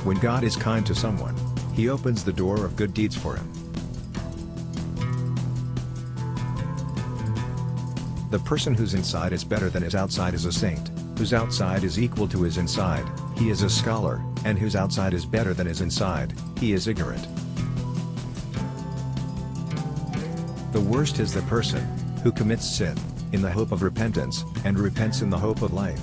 When God is kind to someone, He opens the door of good deeds for him. The person whose inside is better than his outside is a saint, whose outside is equal to his inside, he is a scholar, and whose outside is better than his inside, he is ignorant. The worst is the person who commits sin in the hope of repentance, and repents in the hope of life.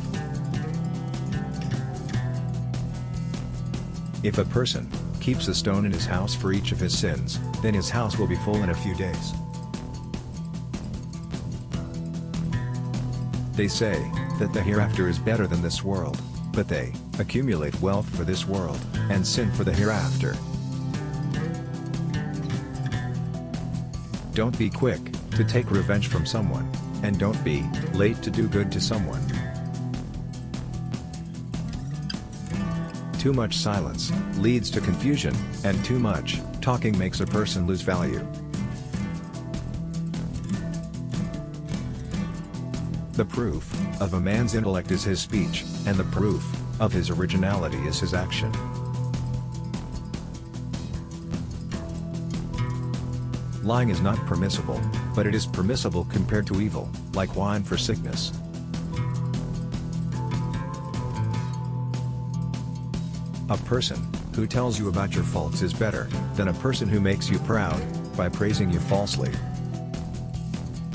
If a person keeps a stone in his house for each of his sins, then his house will be full in a few days. They say that the hereafter is better than this world, but they accumulate wealth for this world, and sin for the hereafter. Don't be quick to take revenge from someone, and don't be late to do good to someone. Too much silence leads to confusion, and too much talking makes a person lose value. The proof of a man's intellect is his speech, and the proof of his originality is his action. Lying is not permissible, but it is permissible compared to evil, like wine for sickness. A person who tells you about your faults is better than a person who makes you proud by praising you falsely.